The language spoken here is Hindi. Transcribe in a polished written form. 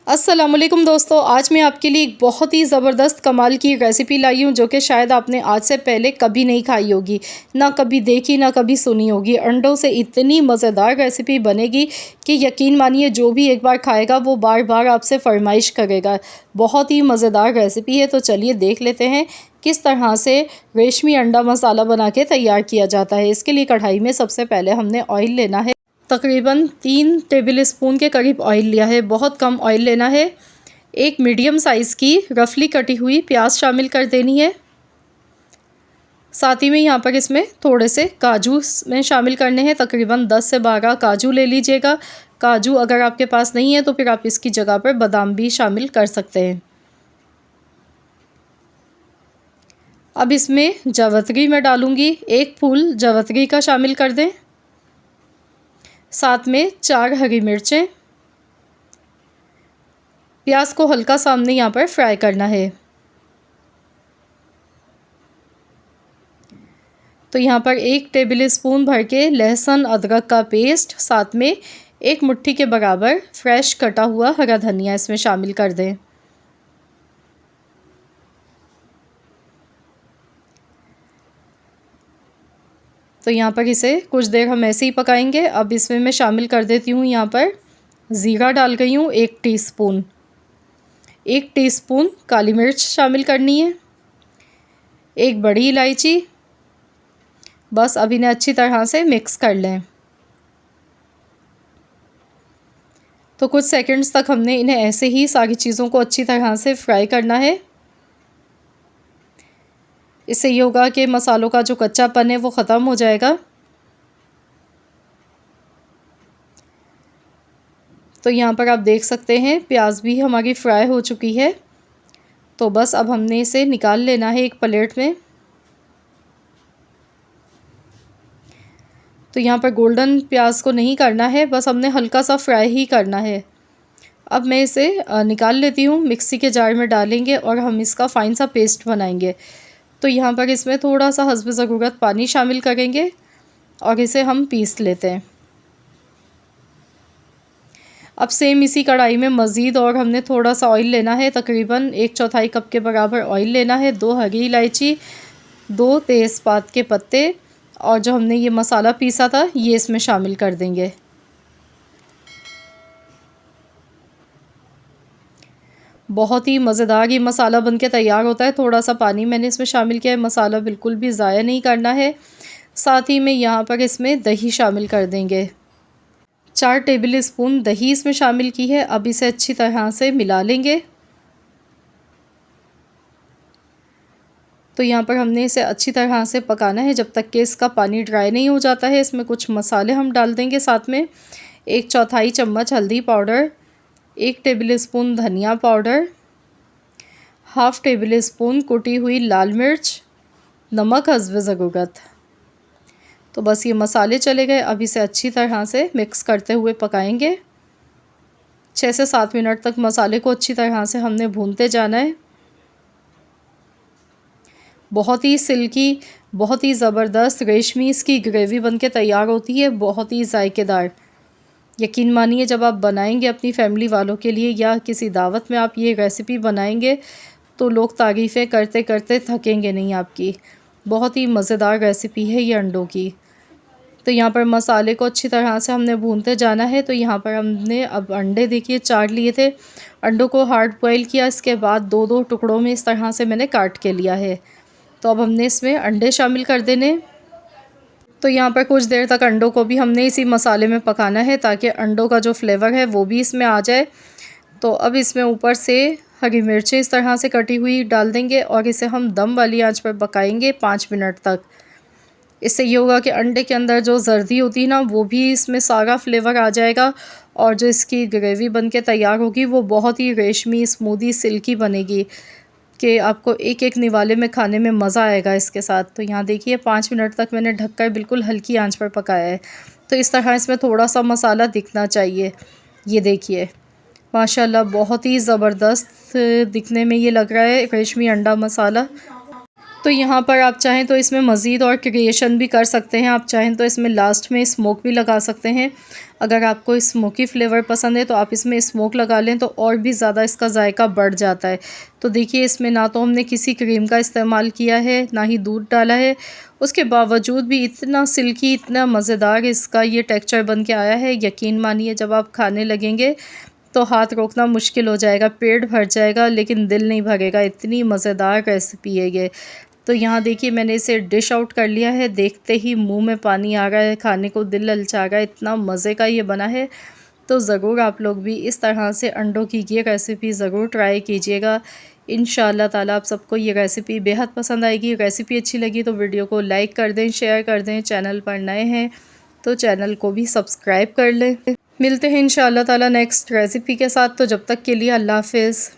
अस्सलामुअलैकुम दोस्तों, आज मैं आपके लिए एक बहुत ही ज़बरदस्त कमाल की रेसिपी लाई हूँ जो कि शायद आपने आज से पहले कभी नहीं खाई होगी, ना कभी देखी ना कभी सुनी होगी। अंडों से इतनी मज़ेदार रेसिपी बनेगी कि यकीन मानिए जो भी एक बार खाएगा वो बार बार आपसे फरमाइश करेगा। बहुत ही मज़ेदार रेसिपी है, तो चलिए देख लेते हैं किस तरह से रेशमी अंडा मसाला बना के तैयार किया जाता है। इसके लिए कढ़ाई में सबसे पहले हमने ऑयल लेना है। तकरीबन 3 टेबल स्पून के करीब ऑयल लिया है, बहुत कम ऑयल लेना है। एक मीडियम साइज़ की रफली कटी हुई प्याज शामिल कर देनी है। साथ ही में यहाँ पर इसमें थोड़े से काजू में शामिल करने हैं, तकरीबन 10 से 12 काजू ले लीजिएगा। काजू अगर आपके पास नहीं है तो फिर आप इसकी जगह पर बादाम भी शामिल कर सकते हैं। अब इसमें जावित्री मैं डालूँगी, 1 फूल जावित्री का शामिल कर दें। साथ में 4 हरी मिर्चें। प्याज को हल्का सा हमने यहाँ पर फ्राई करना है। तो यहाँ पर 1 टेबल स्पून भर के लहसुन अदरक का पेस्ट, साथ में 1 मुट्ठी के बराबर फ्रेश कटा हुआ हरा धनिया इसमें शामिल कर दें। तो यहाँ पर इसे कुछ देर हम ऐसे ही पकाएंगे। अब इसमें मैं शामिल कर देती हूँ, यहाँ पर ज़ीरा डाल गई हूँ 1 टीस्पून। 1 टीस्पून काली मिर्च शामिल करनी है, 1 बड़ी इलायची। बस अब इन्हें अच्छी तरह से मिक्स कर लें। तो कुछ सेकंड्स तक हमने इन्हें ऐसे ही सारी चीज़ों को अच्छी तरह से फ्राई करना है। इससे ये होगा कि मसालों का जो कच्चापन है वो ख़त्म हो जाएगा। तो यहाँ पर आप देख सकते हैं प्याज भी हमारी फ्राई हो चुकी है। तो बस अब हमने इसे निकाल लेना है एक प्लेट में। तो यहाँ पर गोल्डन प्याज को नहीं करना है, बस हमने हल्का सा फ्राई ही करना है। अब मैं इसे निकाल लेती हूँ, मिक्सी के जार में डालेंगे और हम इसका फ़ाइन सा पेस्ट बनाएंगे। तो यहाँ पर इसमें थोड़ा सा हस्ब ज़रूरत पानी शामिल करेंगे और इसे हम पीस लेते हैं। अब सेम इसी कढ़ाई में मज़ीद और हमने थोड़ा सा ऑयल लेना है, तकरीबन 1/4 कप के बराबर ऑयल लेना है। 2 हरी इलायची, 2 तेज़पात के पत्ते और जो हमने ये मसाला पीसा था ये इसमें शामिल कर देंगे। बहुत ही मज़ेदार ये मसाला बनके तैयार होता है। थोड़ा सा पानी मैंने इसमें शामिल किया है, मसाला बिल्कुल भी ज़ाया नहीं करना है। साथ ही में यहाँ पर इसमें दही शामिल कर देंगे। 4 टेबल स्पून दही इसमें शामिल की है। अब इसे अच्छी तरह से मिला लेंगे। तो यहाँ पर हमने इसे अच्छी तरह से पकाना है जब तक कि इसका पानी ड्राई नहीं हो जाता है। इसमें कुछ मसाले हम डाल देंगे, साथ में 1/4 चम्मच हल्दी पाउडर, 1 टेबल स्पून धनिया पाउडर, हाफ़ टेबल स्पून कुटी हुई लाल मिर्च, नमक हस्ब ज़रूरत। तो बस ये मसाले चले गए। अब इसे अच्छी तरह से मिक्स करते हुए पकाएंगे। 6 से 7 मिनट तक मसाले को अच्छी तरह से हमने भूनते जाना है। बहुत ही सिल्की, बहुत ही ज़बरदस्त रेशमी इसकी ग्रेवी बनके तैयार होती है, बहुत ही जायकेदार। यकीन मानिए जब आप बनाएंगे अपनी फैमिली वालों के लिए या किसी दावत में आप ये रेसिपी बनाएंगे तो लोग तारीफ़ें करते करते थकेंगे नहीं आपकी। बहुत ही मज़ेदार रेसिपी है ये अंडों की। तो यहाँ पर मसाले को अच्छी तरह से हमने भूनते जाना है। तो यहाँ पर हमने अब अंडे देखिए 4 लिए थे। अंडों को हार्ड बॉयल किया, इसके बाद 2-2 टुकड़ों में इस तरह से मैंने काट के लिया है। तो अब हमने इसमें अंडे शामिल कर देने। तो यहाँ पर कुछ देर तक अंडों को भी हमने इसी मसाले में पकाना है ताकि अंडों का जो फ्लेवर है वो भी इसमें आ जाए। तो अब इसमें ऊपर से हरी मिर्चें इस तरह से कटी हुई डाल देंगे और इसे हम दम वाली आंच पर पकाएंगे 5 मिनट तक। इससे ये होगा कि अंडे के अंदर जो जर्दी होती है ना वो भी इसमें सारा फ्लेवर आ जाएगा और जो इसकी ग्रेवी बन के तैयार होगी वो बहुत ही रेशमी, स्मूदी, सिल्की बनेगी कि आपको एक एक निवाले में खाने में मज़ा आएगा इसके साथ। तो यहाँ देखिए 5 मिनट तक मैंने ढककर बिल्कुल हल्की आंच पर पकाया है। तो इस तरह इसमें थोड़ा सा मसाला दिखना चाहिए। ये देखिए माशाल्लाह बहुत ही ज़बरदस्त दिखने में ये लग रहा है रेशमी अंडा मसाला। तो यहाँ पर आप चाहें तो इसमें मज़ीद और क्रिएशन भी कर सकते हैं। आप चाहें तो इसमें लास्ट में स्मोक भी लगा सकते हैं। अगर आपको स्मोकी फ्लेवर पसंद है तो आप इसमें स्मोक लगा लें तो और भी ज़्यादा इसका जायका बढ़ जाता है। तो देखिए इसमें ना तो हमने किसी क्रीम का इस्तेमाल किया है, ना ही दूध डाला है। उसके बावजूद भी इतना सिल्की, इतना मज़ेदार इसका ये टेक्सचर बन के आया है। यकीन मानिए जब आप खाने लगेंगे तो हाथ रोकना मुश्किल हो जाएगा, पेट भर जाएगा लेकिन दिल नहीं भरेगा। इतनी मज़ेदार रेसिपी है ये। तो यहाँ देखिए मैंने इसे डिश आउट कर लिया है। देखते ही मुंह में पानी आ रहा है, खाने को दिल ललचा रहा है, इतना मज़े का ये बना है। तो ज़रूर आप लोग भी इस तरह से अंडों की ये रेसिपी ज़रूर ट्राई कीजिएगा। इंशाअल्लाह ताला आप सबको ये रेसिपी बेहद पसंद आएगी। रेसिपी अच्छी लगी तो वीडियो को लाइक कर दें, शेयर कर दें। चैनल पर नए हैं तो चैनल को भी सब्सक्राइब कर लें। मिलते हैं इंशाअल्लाह ताला नेक्स्ट रेसिपी के साथ। तो जब तक के लिए अल्लाह हाफ़िज़।